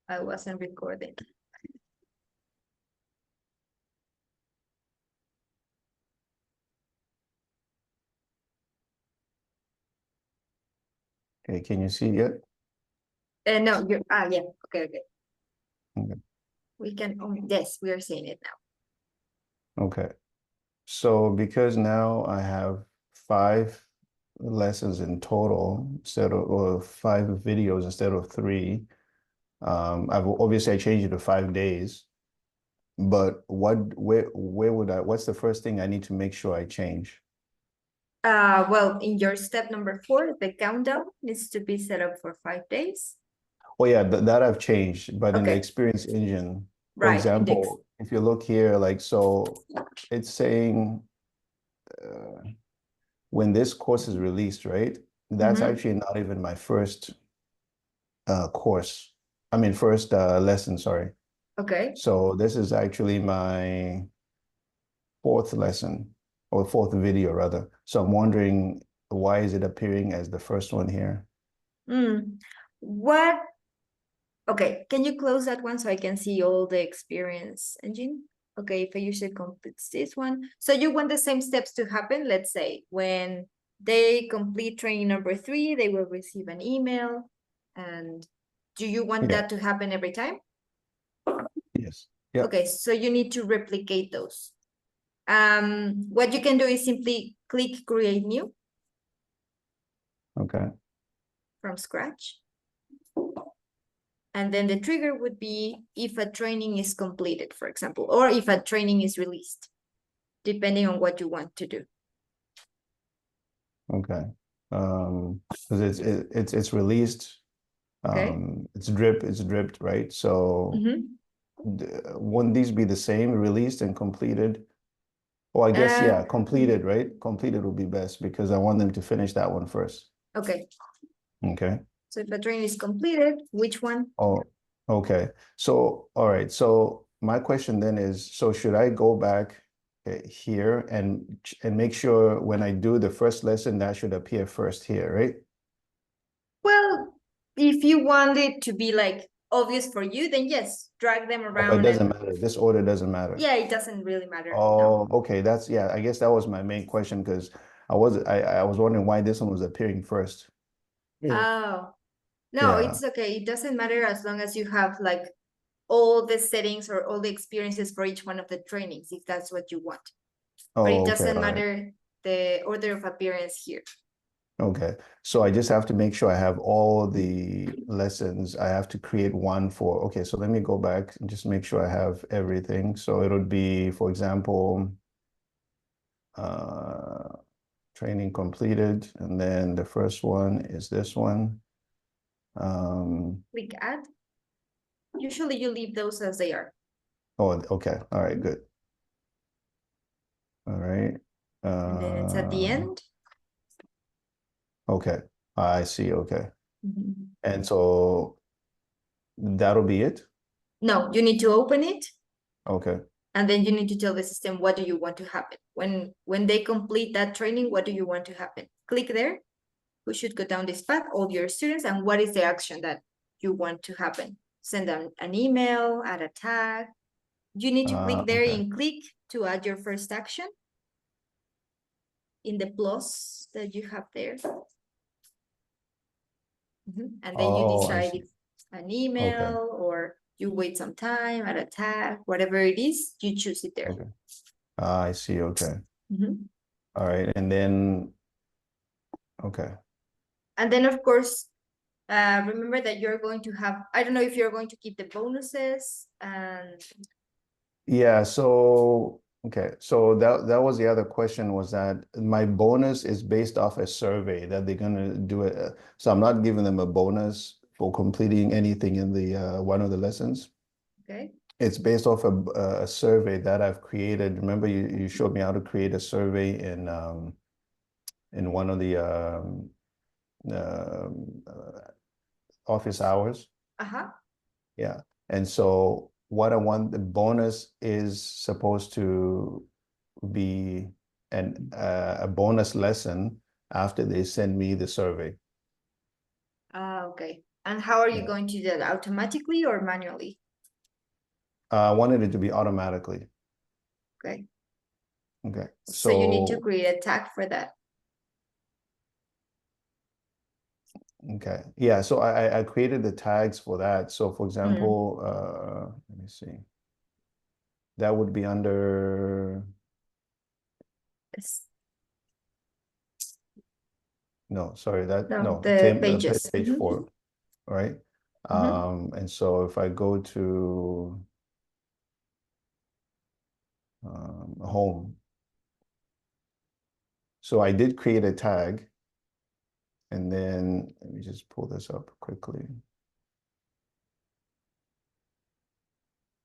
I wasn't recording. Okay, can you see yet? No, you're, yeah, okay. Okay. We can, yes, we are seeing it now. Okay. So because now I have 5 lessons in total instead of, or 5 videos instead of 3, I've obviously I changed it to 5 days, but where would what's the first thing I need to make sure I change? Well, in your step number 4, the countdown needs to be set up for 5 days. Oh yeah, that I've changed, but in the Okay. experience engine, for Right, example, if you look here, like, so it's saying when this course is released, right? That's actually not even my first course. I mean, first lesson, sorry. Okay. So this is actually my 4th lesson or 4th video rather. So I'm wondering, why is it appearing as the first one here? What? Okay, can you close that one so I can see all the experience engine? Okay, if a user completes this one. So you want the same steps to happen? Let's say when they complete training number 3, they will receive an email. And do you want Yeah. that to happen every time? Yes. Yeah. Okay, so you need to replicate those. What you can do is simply click create new Okay. from scratch. And then the trigger would be if a training is completed, for example, or if a training is released, depending on what you want to do. Okay. Because it's released. Okay. It's dripped, right? So wouldn't these be the same, released and completed? Oh, I guess, yeah, completed, right? Completed would be best because I want them to finish that one first. Okay. Okay. So if a training is completed, which one? Oh, okay. So, all right. So my question then is, so should I go back here and make sure when I do the first lesson that should appear first here, right? Well, if you want it to be like obvious for you, then yes, drag them Oh, but it around doesn't and matter. This order doesn't matter. yeah, it doesn't really matter. Oh, okay. That's, yeah, I guess that was my main question because I was wondering why this one was appearing first. Oh, no, Yeah. it's okay. It doesn't matter as long as you have like all the settings or all the experiences for each one of the trainings, if that's what you want. But it Oh, okay. doesn't All right. matter the order of appearance here. Okay. So I just have to make sure I have all the lessons. I have to create one for, okay, so let me go back and just make sure I have everything. So it would be, for example, training completed, and then the first one is this one. Click add. Usually you leave those as they are. Oh, okay. All right, good. All right. And then it's at the end. Okay. I see. Okay. And so that'll be it? No, you need to open it. Okay. And then you need to tell the system, what do you want to happen? When they complete that training, what do you want to happen? Click there. Who should go down this path? All your students. And what is the action that you want to happen? Send them an email, add a tag. You need to click there Okay. and click to add your first action in the plus that you have there. And then you decide if an email or you wait some time, add a tag, whatever it is, you choose it there. Okay. I see. Okay. All right. And then, okay. And then, of course, remember that you're going to have, I don't know if you're going to keep the bonuses and Yeah. So, okay. So that was the other question, was that my bonus is based off a survey that they're going to do it. So I'm not giving them a bonus for completing anything in the one of the lessons. okay. It's based off a survey that I've created. Remember, you showed me how to create a survey in one of the office hours. Yeah. And so what I want, the bonus is supposed to be a bonus lesson after they send me the survey. Okay. And how are you Yeah. going to do that? Automatically or manually? I wanted it to be automatically. Okay. Okay. So you need to So, create a tag for that. okay. Yeah. So I created the tags for that. So for example, let me see. That would be under, Yes. no, sorry, that, No, no, the pages. page Mhm. 4, right? Mhm. And so if I go to home, so I did create a tag, and then let me just pull this up quickly.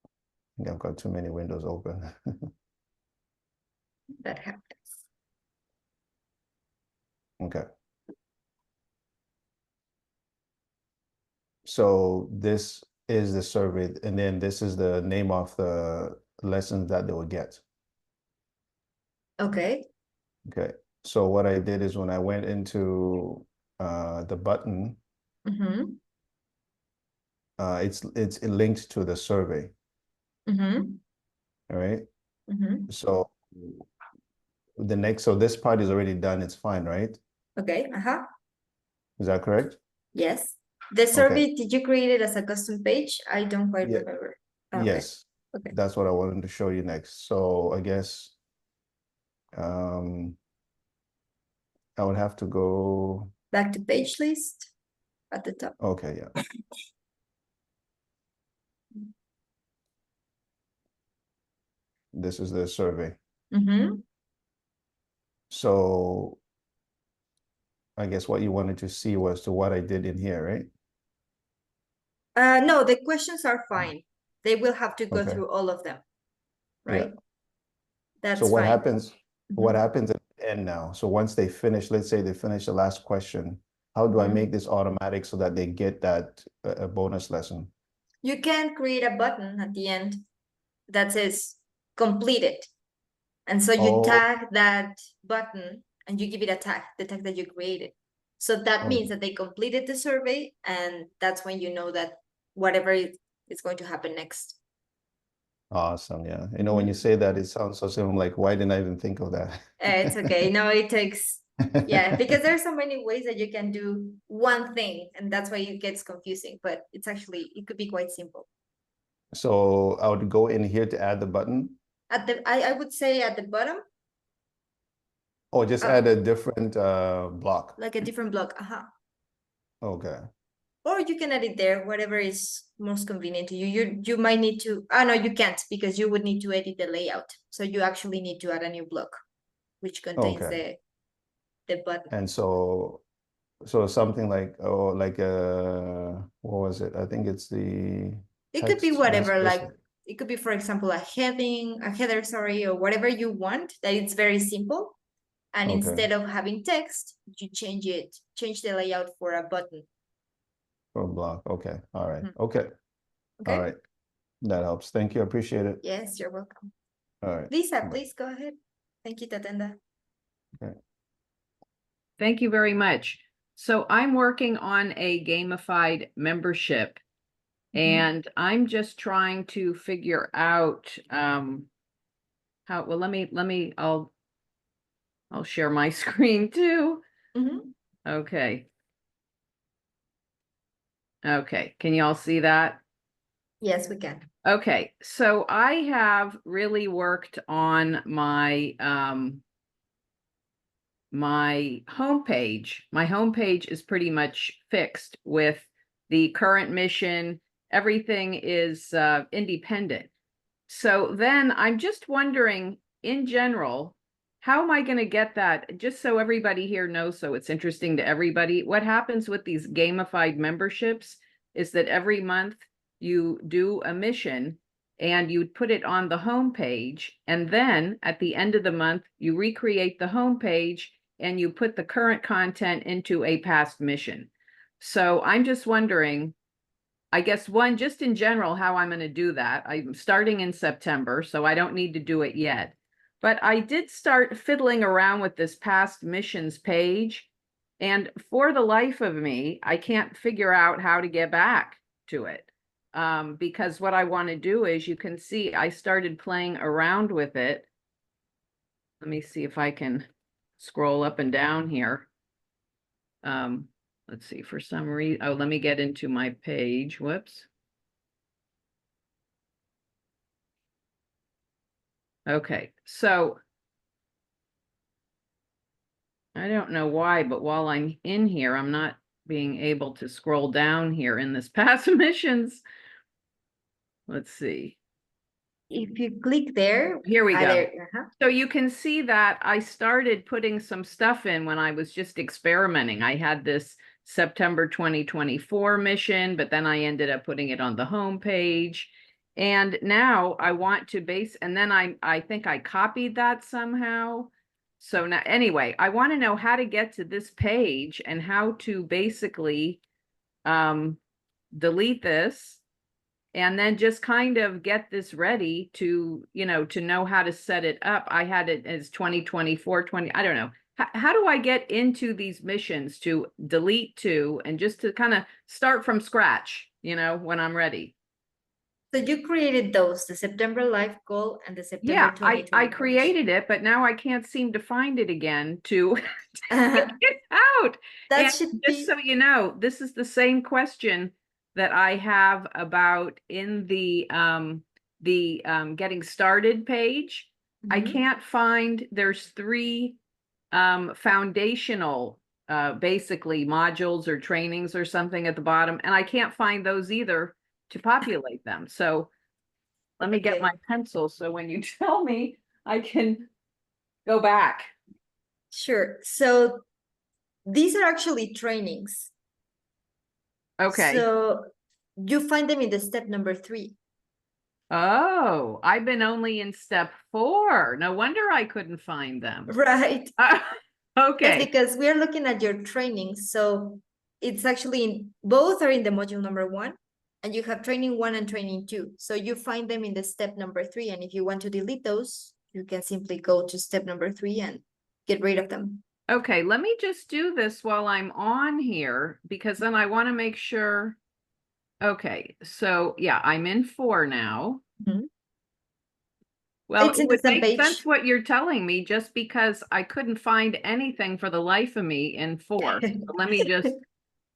I think I've got too many windows open. That happens. Okay. So this is the survey, and then this is the name of the lessons that they will get. Okay. Okay. So what I did is when I went into the button, Mm-hmm. it's linked to the survey, Mm-hmm. all right? Mm-hmm. So so this part is already done, it's fine, right? Okay. Uh-huh. Is that correct? Yes. The Okay. survey, did you create it as a custom page? I don't quite Yeah. remember. Okay. Yes. Okay. That's what I wanted to show you next. So I guess I would have to go. Back to page list at the top. Okay, yeah. This is the survey. Mm-hmm. So I guess what you wanted to see was to what I did in here, right? No, the questions are fine. They will have to go Okay. through all of them, Yeah. right? So That's what fine. happens, what Mhm. happens at the end now? So once they finish, let's say they finish the last question, how do I Mhm. make this automatic so that they get that a bonus lesson? You can create a button at the end that says completed. And so you Oh, tag that button and you give it a tag, the tag that you created. So that okay. means that they completed the survey, and that's when you know that whatever is going to happen next. Awesome. Yeah. You know, when you say that, it sounds so simple. Like, why didn't I even think of that? It's okay. No, it takes, yeah, because there's so many ways that you can do one thing, and that's why it gets confusing. But it's actually, it could be quite simple. So I would go in here to add the button, At the, I would say at the bottom, or just add a different block. like a different block. Uh-huh. Okay. Or you can edit there, whatever is most convenient to you. You might need to, no, you can't, because you would need to edit the layout. So you actually need to add a new block, which contains Okay. the button. And so something like, oh, like what was it? I think it's the It could be text whatever, message. like it could be, for example, a header, sorry, or whatever you want, that it's very simple. And Okay. instead of having text, you change the layout for a button. For a block. Okay. All right. Mhm. Okay. All Okay. right. That helps. Thank you. I appreciate it. Yes, you're welcome. All right. Lisa, Bye. please go ahead. Thank you, Tatenda. Okay. Thank you very much. So I'm working on a gamified membership, and I'm just trying to figure out how, well, I'll share my screen too. Mhm. Okay. Okay, can you all see that? Yes, we can. Okay, so I have really worked on my my homepage. My homepage is pretty much fixed with the current mission. Everything is independent. So then I'm just wondering, in general, how am I going to get that? Just so everybody here knows, so it's interesting to everybody. What happens with these gamified memberships is that every month you do a mission and you put it on the homepage, and then at the end of the month, you recreate the homepage and you put the current content into a past mission. So I'm just wondering, I guess one, just in general, how I'm going to do that. I'm starting in September, so I don't need to do it yet. But I did start fiddling around with this past missions page, And for the life of me, I can't figure out how to get back to it. Because what I want to do is, you can see I started playing around with it. Let me see if I can scroll up and down here. Let's see, for some reason, oh, let me get into my page. Whoops. Okay, so I don't know why, but while I'm in here, I'm not being able to scroll down here in this past missions. Let's see. If you click there. Here we go. Uh-huh. So you can see that I started putting some stuff in when I was just experimenting. I had this September 2024 mission, but then I ended up putting it on the home page. And now I want to base, and then I think I copied that somehow. So now, anyway, I want to know how to get to this page and how to basically delete this, and then just kind of get this ready to, you know, to know how to set it up. I had it as 2024, I don't know. How do I get into these missions to delete to, and just to kind of start from scratch, you know, when I'm ready? So you created those, the September life goal and the September Yeah, 2024. I created it, but now I can't seem to find it again to take it out. That And should just be. so you know, this is the same question that I have about in the getting started page. I Mhm. can't find, there's 3 foundational basically modules or trainings or something at the bottom, and I can't find those either to populate them. So let me get Okay. my pencil, so when you tell me, I can go back. Sure. So these are actually trainings. Okay. So you find them in the step number 3. Oh, I've been only in step 4. No wonder I couldn't find them. Right. Yes, Okay. because we are looking at your trainings. So it's actually both are in the module number 1, and you have training 1 and training 2. So you find them in the step number 3. And if you want to delete those, you can simply go to step number 3 and get rid of them. Okay, let me just do this while I'm on here, because then I want to make sure. Okay, so yeah, I'm in 4 now. Mhm. Well, It's it in the would same make page. sense what you're telling me, just because I couldn't find anything for the life of me in 4. So let me just,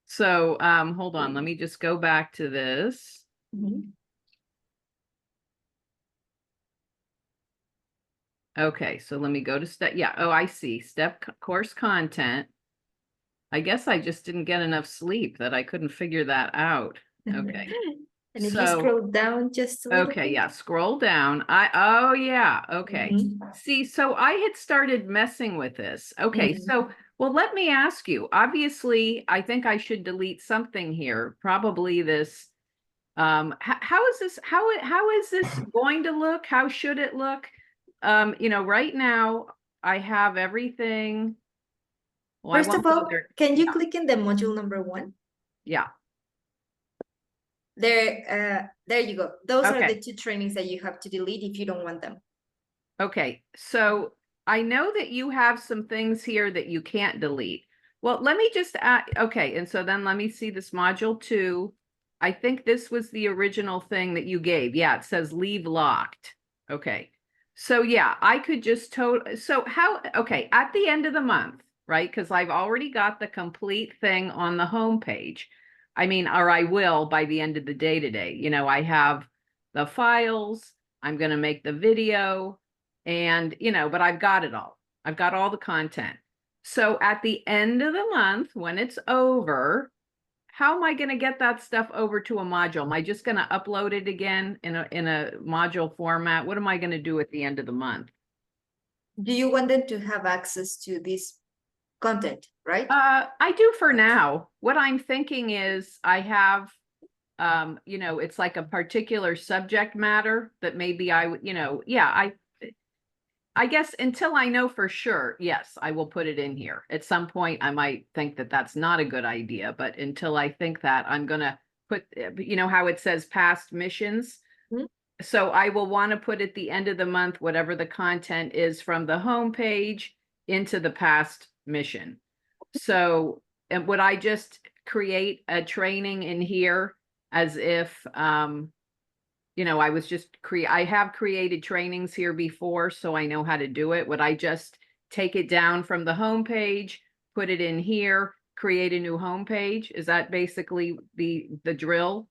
so hold on, let me just go back to this. Mhm. Okay, so let me go to step, yeah, oh, I see, step course content. I guess I just didn't get enough sleep that I couldn't figure that out. Okay. And if you So, scroll down just a little okay, bit. yeah, scroll down. Oh yeah, okay. Mhm. See, so I had started messing with this. Okay, so, well, let me ask you. Obviously, I think I should delete something here, probably this. How is this, how is this going to look? How should it look? You know, right now I have everything. Well, I First won't of go all, there. can you Yeah, click in the module number 1? yeah. There you go. Those are Okay. the 2 trainings that you have to delete if you don't want them. Okay, so I know that you have some things here that you can't delete. Well, let me just add, okay, and so then let me see this module 2. I think this was the original thing that you gave. Yeah, it says leave locked. Okay. So yeah, I could just so how, okay, at the end of the month, right? Because I've already got the complete thing on the home page. I mean, or I will by the end of the day today. You know, I have the files, I'm going to make the video, and, you know, but I've got it all. I've got all the content. So at the end of the month, when it's over, how am I going to get that stuff over to a module? Am I just going to upload it again in a module format? What am I going to do at the end of the month? Do you want them to have access to this content, right? I do for now. What I'm thinking is I have, you know, it's like a particular subject matter that maybe I would, you know, yeah, I guess until I know for sure, yes, I will put it in here. At some point, I might think that that's not a good idea, but until I think that, I'm going to put, you know, how it says past missions. Mhm. So I will want to put at the end of the month, whatever the content is from the home page into the past mission. So, and would I just create a training in here as if, you know, I was just I have created trainings here before, so I know how to do it. Would I just take it down from the homepage, put it in here, create a new homepage? Is that basically the drill?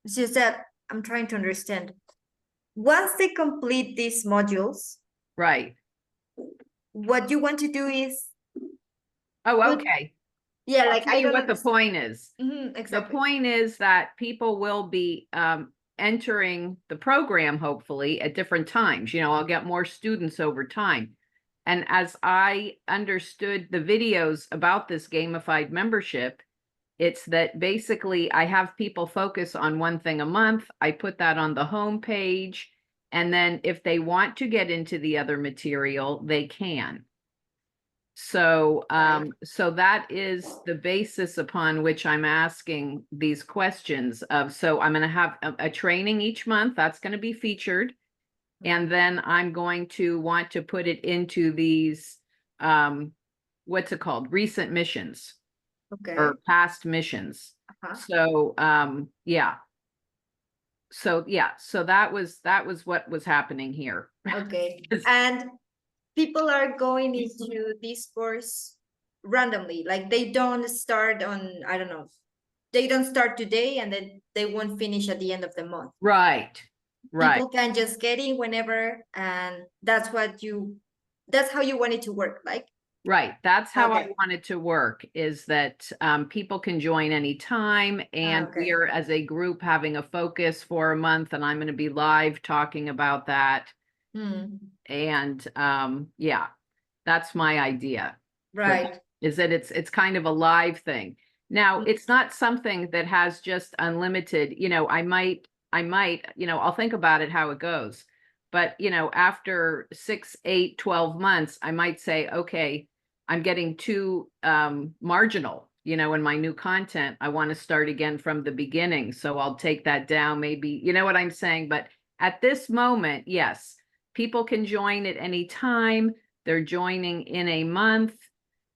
It's just that I'm trying to understand. Once they complete these modules, Right. what you want to do is, Oh, Good. okay. yeah, I'll like tell I you don't what the understand. point is. Mhm, The exactly. point is that people will be entering the program hopefully at different times. You know, I'll get more students over time. And as I understood the videos about this gamified membership, it's that basically I have people focus on one thing a month. I put that on the home page. And then if they want to get into the other material, they can. So, Right. so that is the basis upon which I'm asking these questions of, so I'm gonna have a training each month, that's gonna be featured. And then I'm going to want to put it into these, what's it called? Recent missions Okay. or past missions. Uh-huh. So, yeah. So, yeah, so that was what was happening here. Okay. And people are going into this course randomly, like they don't start on, I don't know, they don't start today and then they won't finish at the end of the month. Right, right. People can just get in whenever, and that's how you want it to work, like. Right. That's how I Okay. want it to work, is that people can join anytime, and we Okay. are as a group having a focus for a month, and I'm going to be live talking about that. Hmm. And yeah, that's my idea. Right. Is that it's kind of a live thing. Now, it's not something that has just unlimited, you know, I might, you know, I'll think about it how it goes. But, you know, after 6, 8, 12 months, I might say, okay, I'm getting too marginal, you know, in my new content. I want to start again from the beginning. So I'll take that down, maybe, you know what I'm saying? But at this moment, yes, people can join at any time. They're joining in a month.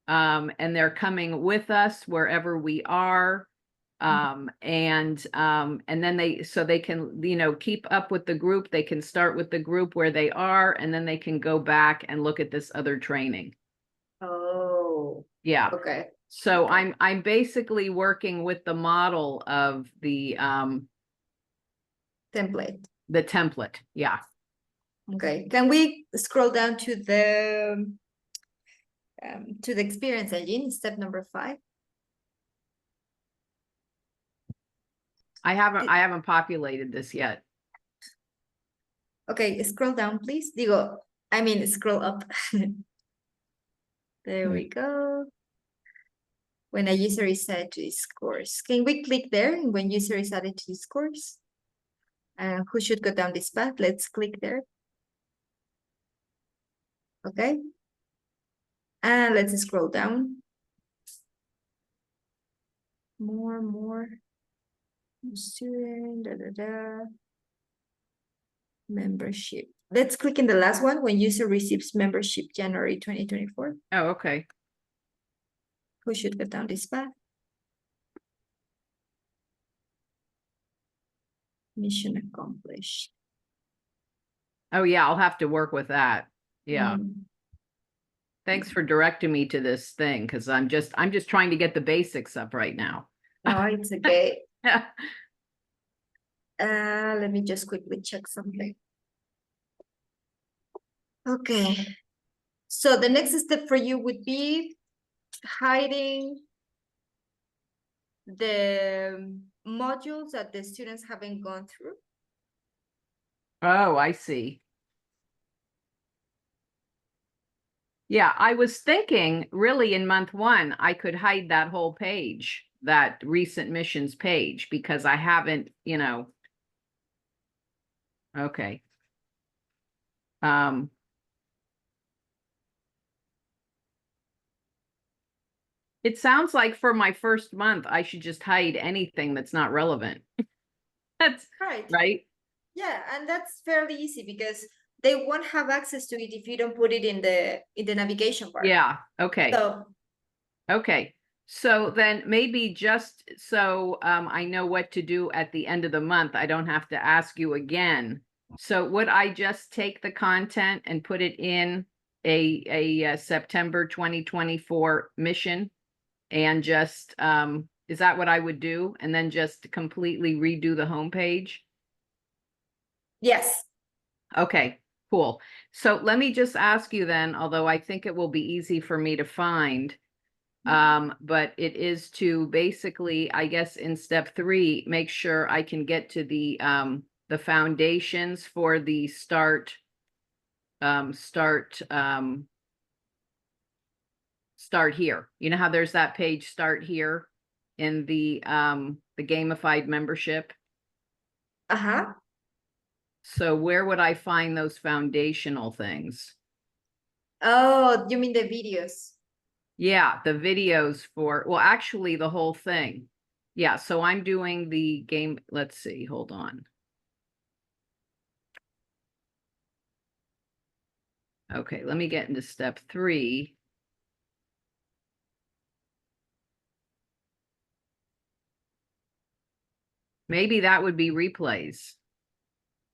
And they're coming with us wherever we are. And then they can, you know, keep up with the group. They can start with the group where they are, and then they can go back and look at this other training. Oh, Yeah. okay. So Okay. I'm basically working with the model of the Template. template. Yeah. Okay. Can we scroll down to the experience engine, step number 5? I haven't populated this yet. Okay, scroll down, please. Scroll up. There we go. When a user is added to this course. Can we click there when user is added to this course? Who should go down this path? Let's click there. Okay. And let's scroll down. More. Student, membership. Let's click in the last one, when user receives membership January 2024. Oh, okay. Who should go down this path? Mission accomplished. Oh yeah, I'll have to work with that. Yeah. Mm. Thanks for directing me to this thing, because I'm just trying to get the basics up right now. No, it's okay. Let me just quickly check something. Okay. So the next step for you would be hiding the modules that the students haven't gone through. Oh, I see. Yeah, I was thinking really in month 1, I could hide that whole page, that recent missions page, because I haven't, you know. Okay. It sounds like for my first month, I should just hide anything that's not relevant. That's Right. right. Yeah, and that's fairly easy because they won't have access to it if you don't put it in the navigation bar. Yeah, okay. So Okay, so then maybe just so I know what to do at the end of the month, I don't have to ask you again. So would I just take the content and put it in a September 2024 mission? And just, is that what I would do? And then just completely redo the homepage? yes. Okay, cool. So let me just ask you then, although I think it will be easy for me to find. But it is to basically, I guess in step 3, make sure I can get to the foundations for the start here. You know how there's that page start here in the gamified membership? Uh-huh. So where would I find those foundational things? Oh, you mean the videos? Yeah, the videos for, well, actually the whole thing. Yeah, so I'm doing the game. Let's see, hold on. Okay, let me get into step 3. Maybe that would be replays.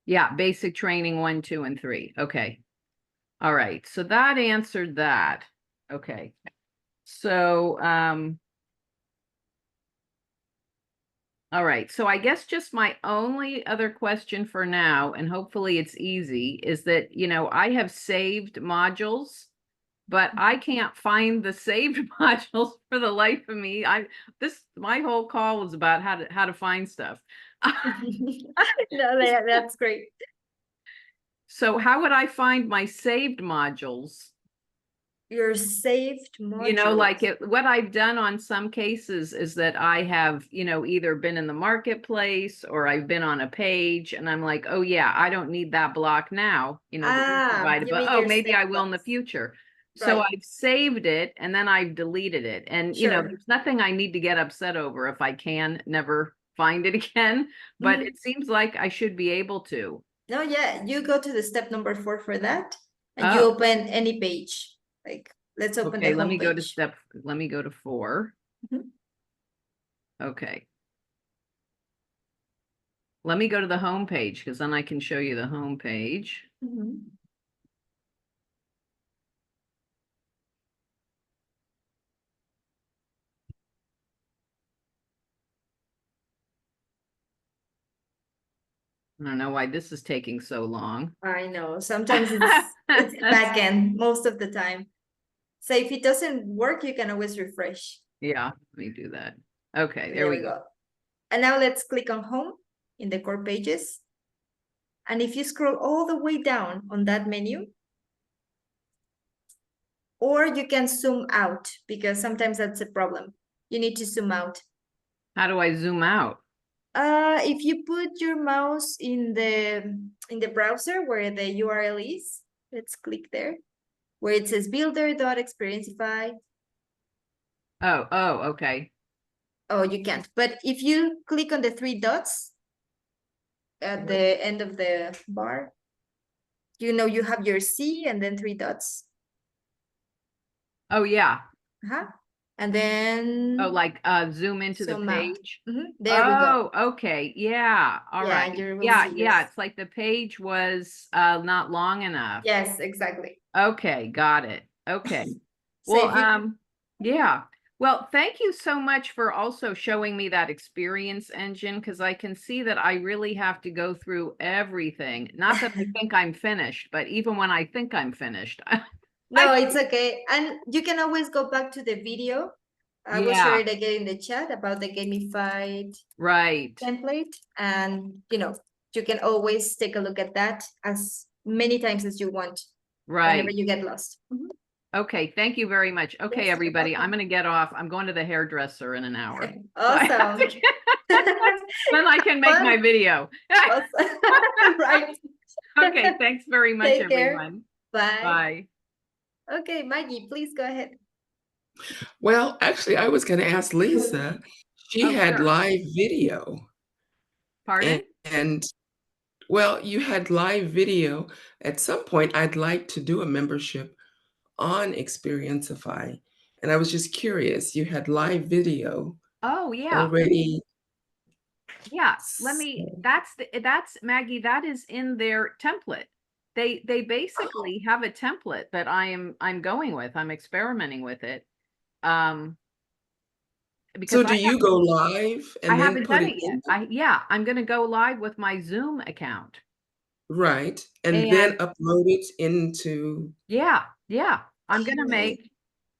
Yeah, basic training 1, 2, and 3. Okay. All right, so that answered that. Okay. So, all right, so I guess just my only other question for now, and hopefully it's easy, is that, you know, I have saved modules, but I can't find the saved modules for the life of me. My whole call was about how to find stuff. No, that's great. So how would I find my saved modules? Your saved modules. You know, like what I've done on some cases is that I have, you know, either been in the marketplace or I've been on a page and I'm like, oh yeah, I don't need that block now, you know, provided, you but mean oh, your maybe saved I will in the ones. future. So Right. I've saved it and then I've deleted it. And, you know, Sure. there's nothing I need to get upset over if I can never find it again, but Mhm. it seems like I should be able to. No, yeah, you go to the step number 4 for that, and you Oh, open any page. Like, let's open okay, the let me go to homepage. let me go to 4. Mhm. Okay. Let me go to the home page because then I can show you the home page. Mhm. I don't know why this is taking so long. I know, sometimes it's the back end most of the time. So if it doesn't work, you can always refresh. Yeah, let me do that. Okay, There we go. And now let's click on home in the core pages. And if you scroll all the way down on that menu, or you can zoom out because sometimes that's a problem. You need to zoom out. How do I zoom out? If you put your mouse in the browser where the URL is, let's click there, where it says builder.experiencify. Oh, okay. Oh, you can't. But if you click on the 3 dots at the end of the bar, you know you have your C and then 3 dots. Oh, yeah. Uh-huh. And then Oh, like zoom into the zoom out. page. There we go. Oh, okay. Yeah. All Yeah, right. you will Yeah, see yeah. yours. It's like the page was not long enough. Yes, exactly. Okay, got it. Okay. So Well, if you yeah. Well, thank you so much for also showing me that experience engine, because I can see that I really have to go through everything. Not that I think I'm finished, but even when I think I'm finished. No, it's okay. And you can always go back to the video. I will share Yeah, it again in the chat about the gamified right, template. And, you know, you can always take a look at that as many times as you want whenever right. you get lost. Okay, thank you very much. Okay, Yes, you're everybody, I'm welcome. going to get off. I'm going to the hairdresser in an hour. Awesome. Then I can make my Fun. video. Awesome. Right. Okay, thanks very much, Take care. everyone. Bye. Bye. Okay, Maggie, please go ahead. Well, actually, I was going to ask Lisa. She Oh, had sure. live video, Pardon? and Well, you had live video. At some point, I'd like to do a membership on Experienceify, and I was just curious, you had live video Oh, yeah. already. Yeah, that's Maggie, that is in their template. They basically have a template that I'm going with. I'm experimenting with it. Because So do you go live I and then haven't put done it it in? yet. Yeah, I'm gonna go live with my Zoom account. Right, and then And upload it into yeah, I'm gonna Oh,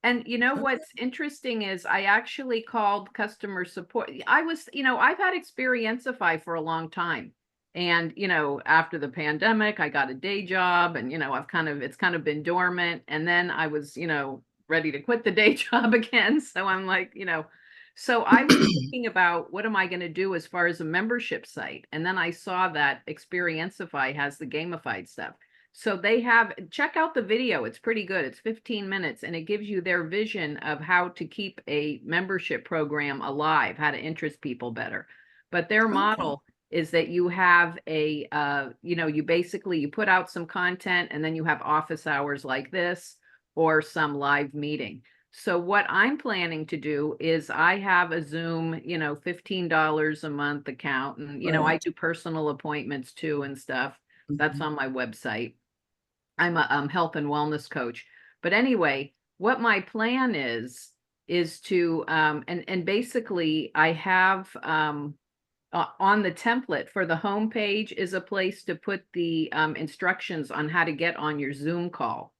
and you know okay. what's interesting is I actually called customer support. I've had Experienceify for a long time. And, after the pandemic, I got a day job and, it's kind of been dormant. And then I was, ready to quit the day job again. So I'm like, so I was thinking about what am I going to do as far as a membership site? And then I saw that Experienceify has the gamified stuff. So check out the video. It's pretty good. It's 15 minutes and it gives you their vision of how to keep a membership program alive, how to interest people better. But their Okay. model is that you have you put out some content and then you have office hours like this or some live meeting. So what I'm planning to do is I have a Zoom, $15 a month account. And, I Right. do personal appointments too and stuff. That's Mhm. on my website. I'm a health and wellness coach. But anyway, what my plan is to and basically I have on the template for the home page is a place to put the instructions on how to get on your Zoom call.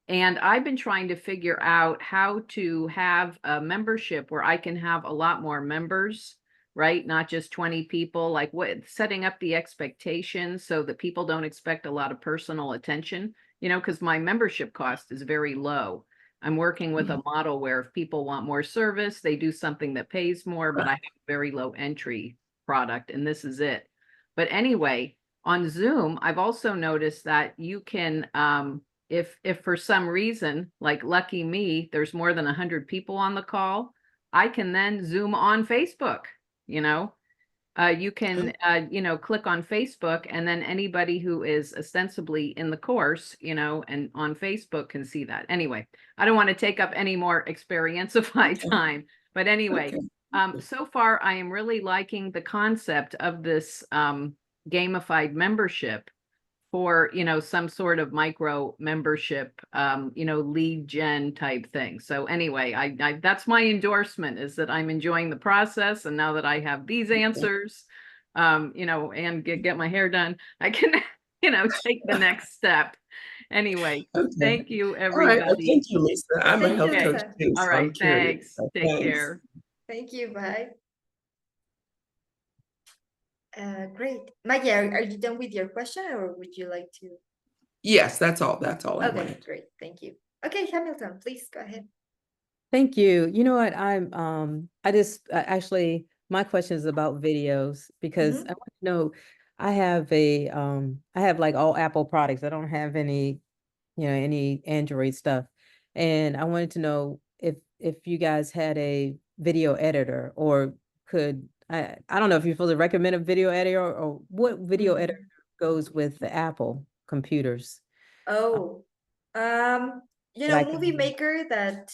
And I've been trying to figure out how to have a membership where I can have a lot more members, right? Not just 20 people, like setting up the expectations so that people don't expect a lot of personal attention, because my membership cost is very low. I'm working with a model where if people want more service, they do something that pays more, but I have a very low entry product, and this is it. But anyway, on Zoom, I've also noticed that you can if for some reason, like lucky me, there's more than 100 people on the call, I can then Zoom on Facebook, you know. You can click on Facebook and then anybody who is ostensibly in the course, and on Facebook can see that. Anyway, I don't want to take up any more Experienceify time, but anyway, Okay. so far I am really liking the concept of this gamified membership for, some sort of micro membership, lead gen type thing. So anyway, I that's my endorsement is that I'm enjoying the process. And now that I have these answers, and get my hair done, I can, take the next step. Anyway, Okay. thank you, All right. Well, everybody. thank you, Lisa. I'm a Thank you, health Okay. coach Lisa. too, All so I'm right. curious. Thanks. So Take thanks. care. Thank you. Bye. Great. Maggie, are you done with your question or would you like to? Yes, that's all. That's all I Okay, wanted. great. Thank you. Okay, Hamilton, please go ahead. Thank you. You know what? I just actually, my question is about videos because I want to know, I have like all Apple products. I don't have any, any Android stuff. And I wanted to know if you guys had a video editor or I don't know if you're supposed to recommend a video editor or what video editor goes with the Apple computers. Oh, Like Movie Maker that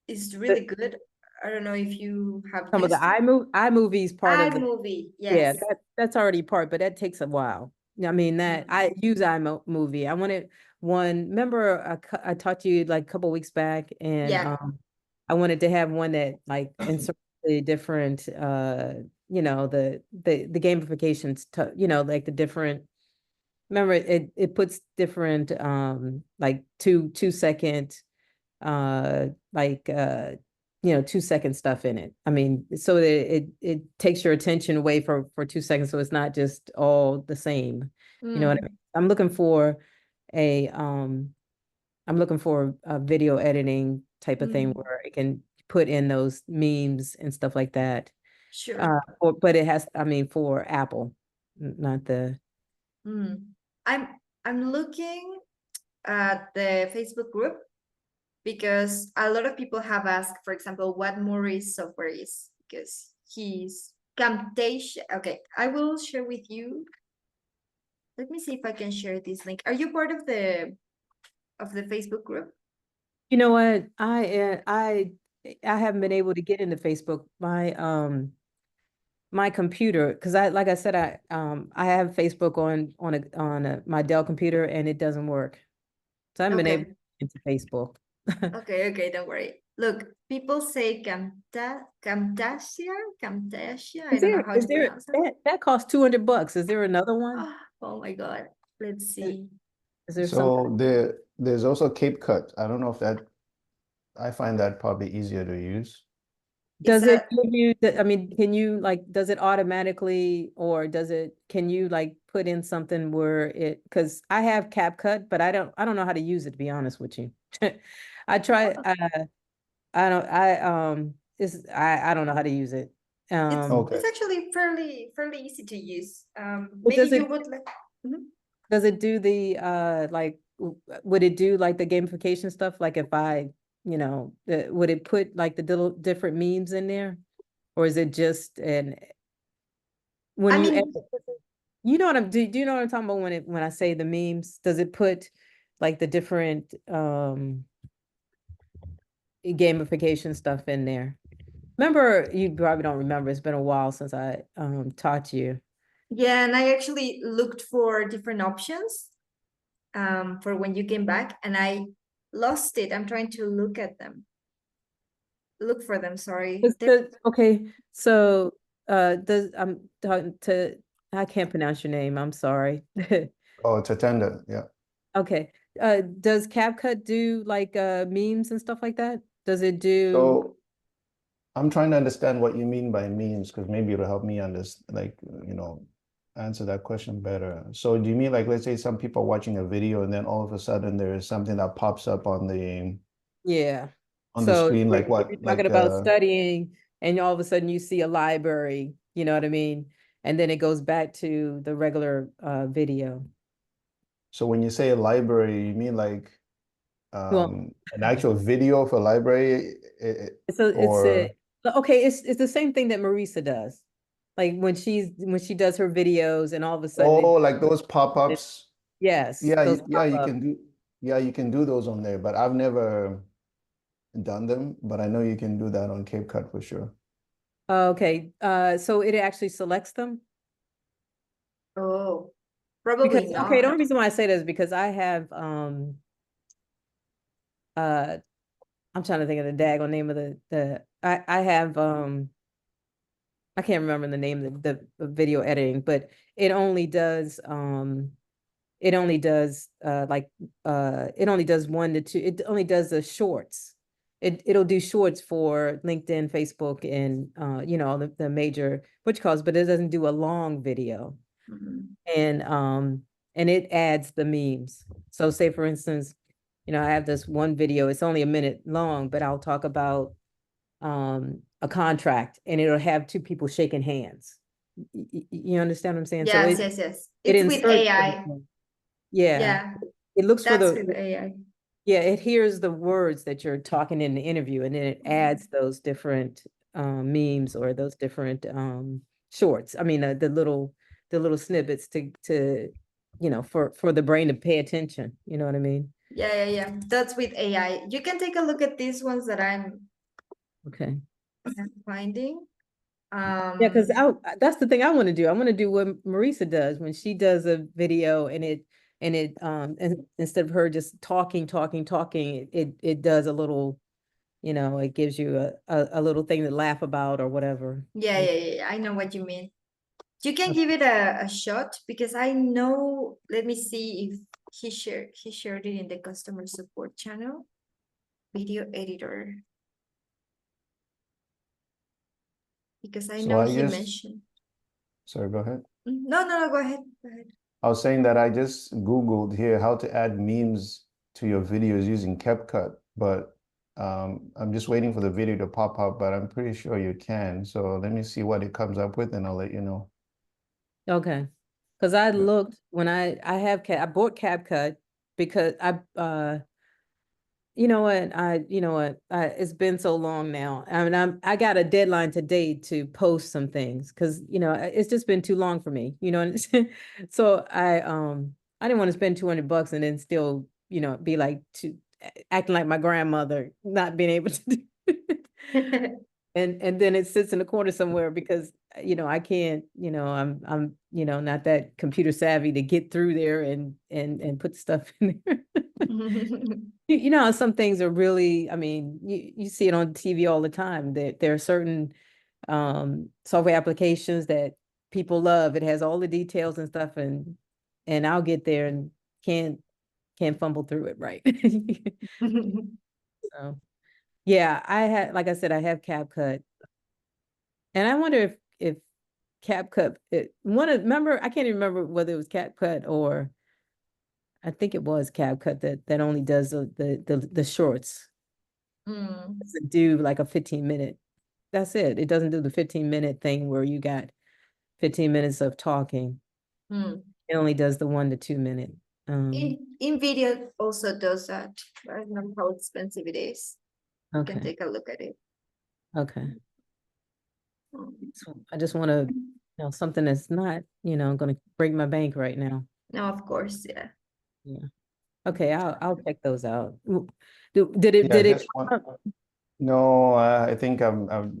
is really good. I don't know if you have some of the used it. iMovie's part of the iMovie, Yeah, yes. that's already part, but that takes a while. I mean, that I use iMovie. I wanted one. Remember, I talked to you like a couple weeks back, and Yeah. I wanted to have one that like inserts the different, the gamifications to, like the different. Remember, it puts different, like 2 second, like 2 second stuff in it. I mean, so that it takes your attention away for 2 seconds, so it's not just all the same. You know what I mean? I'm looking for a video editing type of thing where it can put in those memes and stuff like that. Sure. But it has, I mean, for Apple, not the. I'm looking at the Facebook group because a lot of people have asked, for example, what Maurice software is because he's Camtasia. Okay, I will share with you Let me see if I can share this link. Are you part of the Facebook group? You know what? I haven't been able to get into Facebook. My computer, because like I said, I have Facebook on my Dell computer and it doesn't work. So I haven't been able to Okay. get into Facebook. Okay, don't worry. Look, people say Camtasia. I Is don't know there how is to there pronounce it. that costs $200? Is there another one? Oh my God. Let's Is see. is there something? So there's also CapCut. I don't know if that, I find that probably easier to use. Does it that- give you, I mean, can you like, does it automatically, or can you like put in something where because I have CapCut, but I don't know how to use it, to be honest with you. I try, I don't, I don't know how to use it. Okay. It's actually fairly easy to use. But Maybe you would like. Mhm. does it do the, would it do like the gamification stuff? Like if would it put like the little different memes in there? Or is it just when I you mean, you know what do you know what I'm talking about when I say the memes? Does it put like the different gamification stuff in there? Remember, you probably don't remember, it's been a while since I taught you. yeah, and I actually looked for different options for when you came back, and I lost it. I'm trying to look for them, sorry. Okay, so I'm talking to, I can't pronounce your name, I'm sorry. Oh, Tatenda, yeah. Okay, does CapCut do like memes and stuff like that? Does it do? So I'm trying to understand what you mean by memes, because maybe it'll help me answer that question better. So do you mean like, let's say some people are watching a video and then all of a sudden there is something that pops up on the Yeah. screen, if like what? you're talking about studying and all of a sudden you see a library, you know what I mean? And then it goes back to the regular video. So when you say a library, you mean like Well, an actual video for library, or okay, it's the same thing that Marisa does. Like when she does her videos and all of a sudden like those pop-ups? yes, Yeah, those yeah, you pop-up. can do, yeah, you can do those on there, but I've never done them, but I know you can do that on CapCut for sure. Okay, so it actually selects them? Oh, Because probably okay, the not. only reason why I say that is because I have I'm trying to think of the daggone name of I have I can't remember the name of the video editing, but it only does it only does it only does 1 to 2, it only does the shorts. It'll do shorts for LinkedIn, Facebook, and the major but it doesn't do a long video. Mhm. And it adds the memes. So say for instance, I have this one video, it's only a minute long, but I'll talk about a contract and it'll have 2 people shaking hands. You understand what I'm saying? So Yes, it it's with inserts AI. everything. Yeah, Yeah, it looks for that's with AI. yeah, it hears the words that you're talking in the interview and then it adds those different memes or those different shorts. I mean the little snippets to for the brain to pay attention. You know what I mean? Yeah. That's with AI. You can take a look at these ones that I'm Okay. finding. Yeah, because that's the thing I want to do. I want to do what Marisa does when she does a video and instead of her just talking, it does a little, it gives you a little thing to laugh about or whatever. Yeah. I know what you mean. You can give it a shot because I know, let me see if he shared it in the customer support channel. Video editor. Because I So know I he just, mentioned. sorry, go ahead. No, go ahead. I was saying that I just Googled here how to add memes to your videos using CapCut, but I'm just waiting for the video to pop up, but I'm pretty sure you can. So let me see what it comes up with and I'll let you know. Okay. Because I looked when I bought CapCut because you know what, it's been so long now. I mean, I got a deadline today to post some things because, it's just been too long for me, and so I didn't want to spend $200 and then still, be like acting like my grandmother, not being able to do it. And then it sits in the corner somewhere because, I can't, I'm not that computer savvy to get through there and put stuff in there. You know how some things are really, I mean, you see it on TV all the time, that there are certain software applications that people love. It has all the details and stuff, and I'll get there and can't fumble through it right. So yeah, like I said, I have CapCut. And I wonder if CapCut, remember, I can't even remember whether it was CapCut or I think it was CapCut that only does the shorts. Mm, Doesn't do like a 15-minute. That's it. It doesn't do the 15-minute thing where you got 15 minutes of talking. mm. It only does the 1 to 2 minute. InVideo also does that. I don't know how expensive it is. You can Okay. take a look at it. Okay. Mm. So I just want to, something that's not, going to break my bank right now. No, of course, yeah. Yeah. Okay, I'll check those out. Did it Yeah, did it just one. No, I think I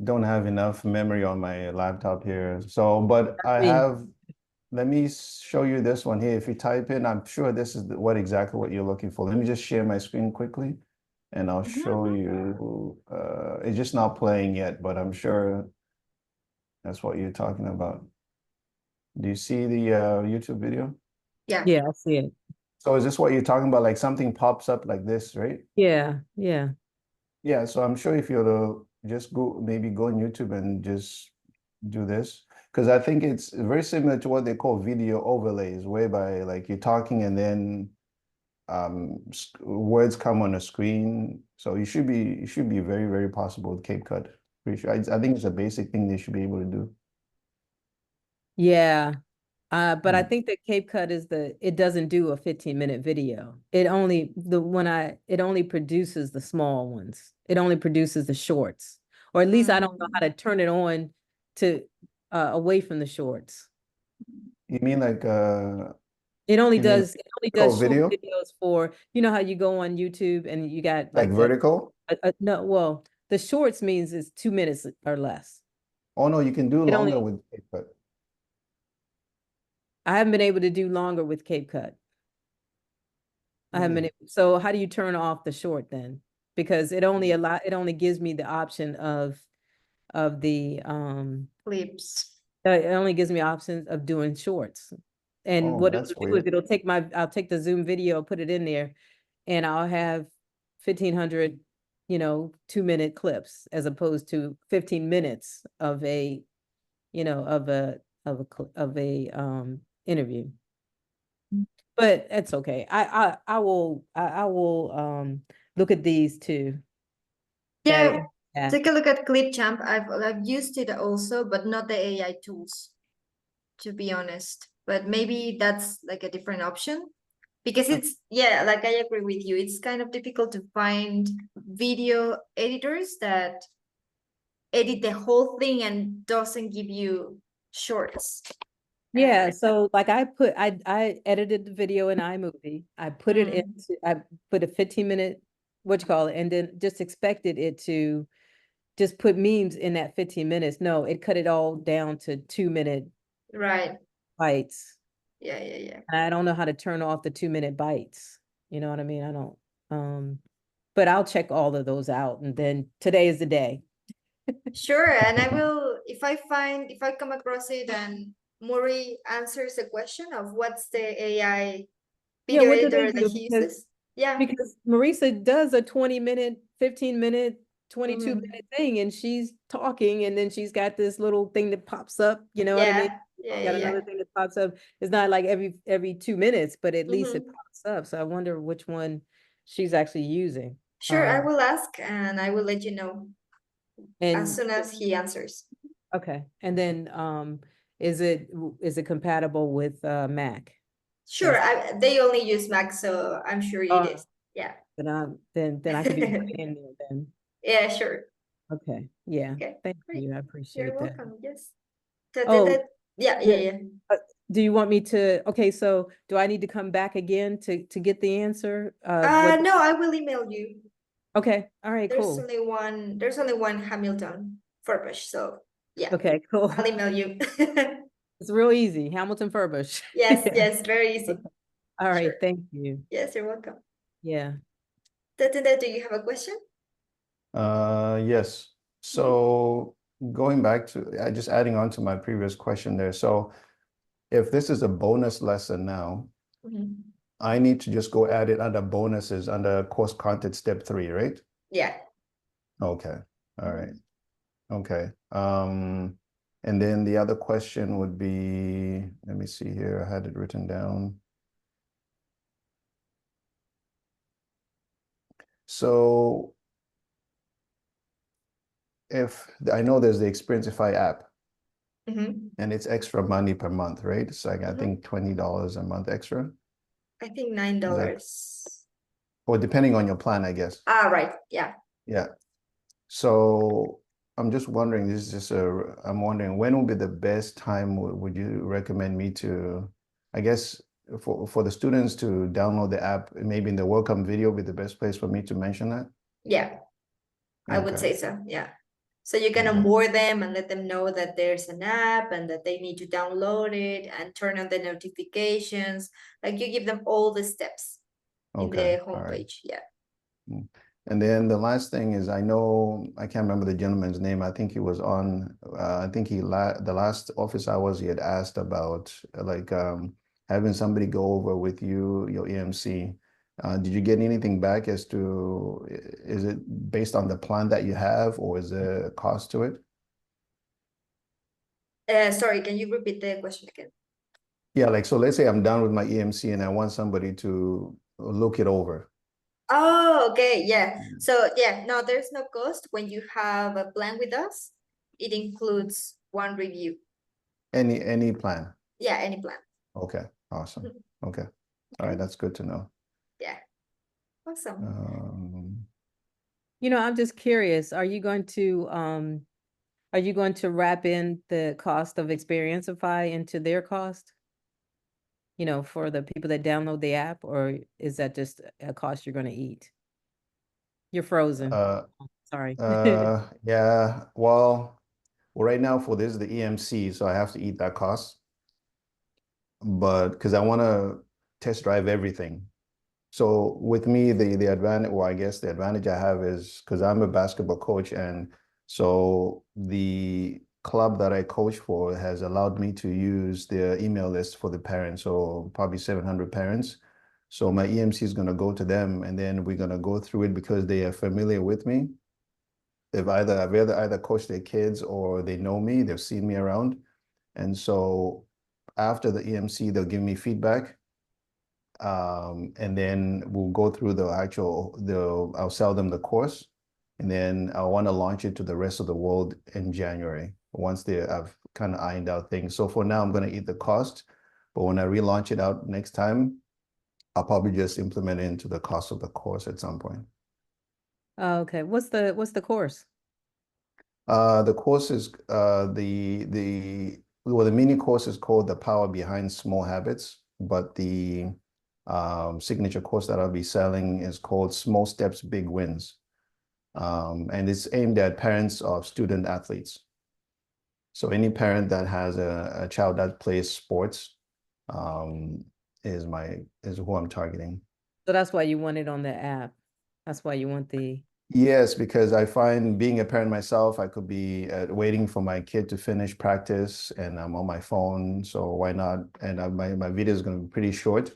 don't have enough memory on my laptop here. So, but I me. have, let me show you this one here. If you type in, I'm sure this is exactly what you're looking for. Let me just share my screen quickly and I'll show you. It's just not playing yet, but I'm sure that's what you're talking about. Do you see the YouTube video? Yeah. Yeah, I see it. So is this what you're talking about? Like something pops up like this, right? Yeah. Yeah, so I'm sure if you're to just maybe go on YouTube and just do this, because I think it's very similar to what they call video overlays, whereby like you're talking and then words come on a screen. So it should be very, very possible with CapCut. Pretty sure. I think it's a basic thing they should be able to do. Yeah. But I Mm. think that CapCut it doesn't do a 15-minute video. It only produces the small ones. It only produces the shorts. Or at least I don't know how to turn it on to away from the shorts. You mean like It only you mean does vertical short video? videos for, how you go on YouTube and you got Like like vertical? no, well, the shorts means it's 2 minutes or less. Oh no, you can do It longer only with CapCut. I haven't been able to do longer with CapCut. I haven't been Hmm. able, so how do you turn off the short then? Because it only gives me the option of the Clips. it only gives me options of doing shorts. And Oh, what that's it'll do is weird. I'll take the Zoom video, put it in there, and I'll have 1,500, 2-minute clips as opposed to 15 minutes of a, of a interview. But it's okay. I will look at these too. Yeah, Yeah. take a look at Clipchamp. I've used it also, but not the AI tools, to be honest. But maybe that's like a different option. Because it's, yeah, like I agree with you. It's kind of difficult to find video editors that edit the whole thing and doesn't give you shorts. Yeah, so like I edited the video in iMovie. I put it into I put a 15-minute and then just expected it to just put memes in that 15 minutes. No, it cut it all down to 2-minute Right. bites. Yeah. And I don't know how to turn off the 2-minute bites. You know what I mean? I don't but I'll check all of those out and then today is the day. Sure, and I will, if I come across it and Maury answers the question of what's the AI Yeah, video what do they editor that do? he uses. Yeah. Because Marisa does a 20-minute, 15-minute, 22-minute Mhm. thing, and she's talking, and then she's got this little thing that pops up. You know what I mean? Yeah. Got another thing that pops up. It's not like every 2 minutes, but at least it Mhm. pops up. So I wonder which one she's actually using. Sure, I will ask and I will let you know as And soon as he answers. okay, and then is it compatible with Mac? Sure, they only use Mac, so I'm sure it Oh. is. Yeah. then I can be right in there then. Yeah, sure. Okay, yeah, Okay, thank great. you, I You're appreciate that. welcome. Yes. So Oh, yeah, yeah. yeah. Do you want me to, okay, so do I need to come back again to get the answer? What, No, I will email you. okay, all right, There's cool. only one Hamilton Furbush, so yeah, Okay, cool. I'll email you. It's real easy, Hamilton Furbush. Yes, Yeah. yes, very easy. Okay. All right, Sure. thank you. Yes, you're welcome. Yeah. Tatenda, do you have a question? Yes. So going back to, just adding on to my previous question there. So if this is a bonus lesson now, Mhm. I need to just go add it under bonuses under course content step 3, right? Yeah. Okay. All right. Okay. And then the other question would be, let me see here. I had it written down. So if I know there's the Experienceify app Mhm. and it's extra money per month, right? It's like, I Mhm. think $20 a month extra, I think $9. or depending on your plan, I guess. Right. Yeah. Yeah. So I'm just wondering, this is just I'm wondering when would be the best time would you recommend me to, I guess, for the students to download the app, maybe in the welcome video be the best place for me to mention that? Yeah. I would Okay. say so. Yeah. So you can Okay. onboard them and let them know that there's an app and that they need to download it and turn on the notifications. Like you give them all the steps in Okay. the All right. homepage. Yeah. And then the last thing is, I know, I can't remember the gentleman's name. I think he was on, I think the last office hours, he had asked about like having somebody go over with you, your EMC. Did you get anything back as to, is it based on the plan that you have, or is there a cost to it? Sorry, can you repeat the question again? Yeah, like, so let's say I'm done with my EMC and I want somebody to look it over. Oh, okay. Yeah. So yeah, no, there's no cost when you have a plan with us. It includes one review. Any plan? Yeah, any plan. Okay, awesome. Okay. All right, that's good to know. Yeah. Awesome. You know, I'm just curious, are you going to wrap in the cost of Experienceify into their cost? You know, for the people that download the app, or is that just a cost you're gonna eat? You're frozen. Sorry. Yeah, well, right now for this, the EMC, so I have to eat that cost. But because I want to test drive everything. So with me, the advantage, well, I guess the advantage I have is because I'm a basketball coach, and so the club that I coach for has allowed me to use their email list for the parents, so probably 700 parents. So my EMC is going to go to them, and then we're going to go through it because they are familiar with me. I've either coached their kids or they know me, they've seen me around. And so after the EMC, they'll give me feedback. And then we'll go through I'll sell them the course. And then I want to launch it to the rest of the world in January, once I've kind of ironed out things. So for now, I'm going to eat the cost. But when I relaunch it out next time, I'll probably just implement it into the cost of the course at some point. Oh, okay, what's the course? The course is the mini course is called The Power Behind Small Habits, but the signature course that I'll be selling is called Small Steps, Big Wins. And it's aimed at parents of student athletes. So any parent that has a child that plays sports is who I'm targeting. So that's why you want it on the app. That's why you want the, Yes, because I find being a parent myself, I could be waiting for my kid to finish practice and I'm on my phone. So why not? And my video is going to be pretty short.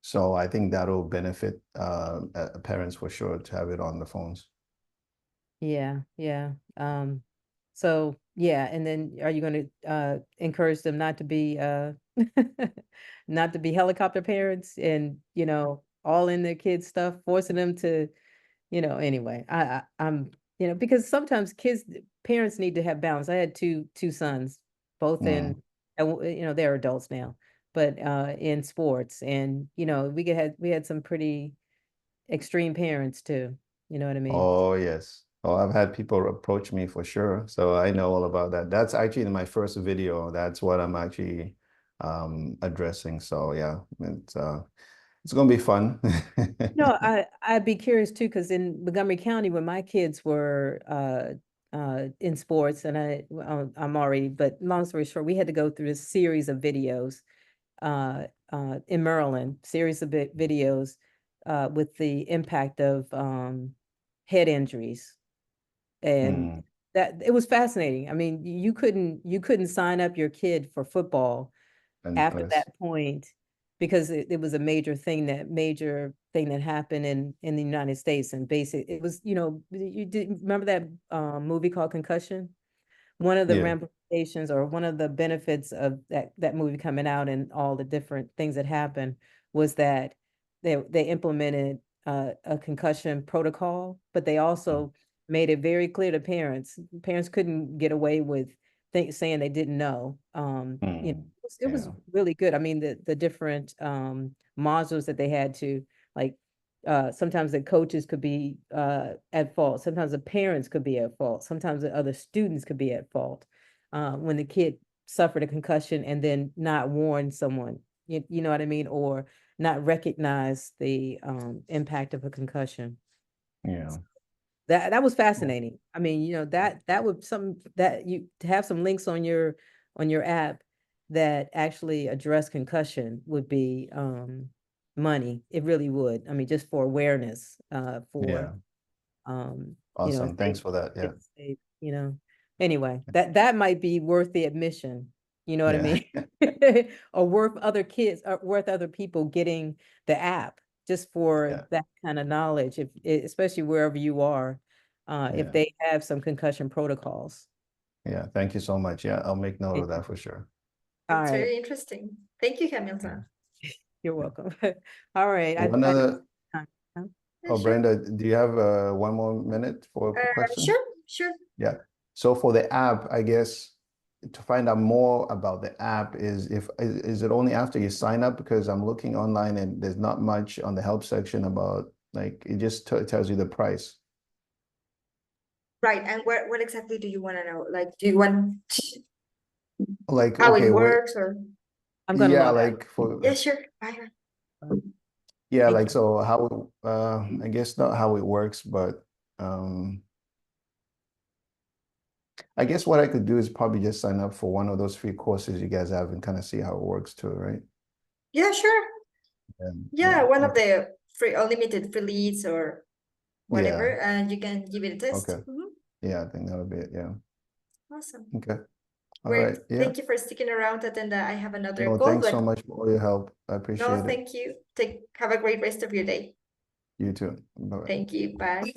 So I think that'll benefit parents for sure to have it on the phones. yeah. So yeah, and then are you gonna encourage them not to be not to be helicopter parents and, you know, all in their kids' stuff, forcing them to, you know, anyway, I'm, you know, because sometimes parents need to have balance. I had two sons, both in, you know, they're adults now, but in sports, and you know, we had some pretty extreme parents too. You know what I mean? Oh, yes. Oh, I've had people approach me for sure. So I know all about that. That's actually in my first video. That's what I'm actually addressing. So yeah, it's gonna be fun. No, I'd be curious too, because in Montgomery County, when my kids were in sports, and I'm already, but long story short, we had to go through this series of videos in Maryland, series of videos with the impact of head injuries. And Mm, that it was fascinating. I mean, you couldn't sign up your kid for football after yes. that point because it was a major thing that happened in the United States. And it was, you did remember that movie called Concussion? One of the Yeah. ramifications or one of the benefits of that movie coming out and all the different things that happened was that they implemented a concussion protocol, but they also made it very clear to parents. Parents couldn't get away with saying they didn't know. It was Yeah. really good. I mean, the different modules that they had to, like, sometimes the coaches could be at fault. Sometimes the parents could be at fault. Sometimes the other students could be at fault when the kid suffered a concussion and then not warn someone. You know what I mean? Or not recognize the impact of a concussion. Yeah. That was fascinating. I mean, that would to have some links on your app that actually address concussion would be money. It really would. I mean, just for awareness, Yeah. you know, Awesome. Thanks for that. Yeah. Anyway, that might be worth the admission. You know what I Yeah. mean? Or worth other people getting the app just for Yeah. that kind of knowledge, especially wherever you are, if Yeah. they have some concussion protocols. Yeah. Thank you so much. Yeah, I'll make note Okay. of that for sure. All It's right, very interesting. Thank you, Hamilton. you're welcome. All right. One other, Huh? Yeah, oh, sure. Brenda, do you have one more minute for a question? Sure. Yeah. So for the app, I guess to find out more about the app is it only after you sign up? Because I'm looking online and there's not much on the help section about, like, it just tells you the price. Right. And what exactly do you want to know? Like, do you want Like, how okay, it what, works or? I'm gonna yeah, log out. like for, Yeah, sure. Bye. yeah, Thank like, you. so how, I guess not how it works, but, I guess what I could do is probably just sign up for one of those free courses you guys have and kind of see how it works too, right? Yeah, sure. And, Yeah, one of okay. the free unlimited free leads or whatever, and you can give it a test. Okay. Yeah, I think that would be it. Yeah. Awesome. Okay. All Great. right. Yeah. Thank you for sticking around, Atenda. I have another No, call, thanks so but much for all your help. I no, appreciate it. thank you. Have a great rest of your day. You too. Bye-bye. Thank you. Bye.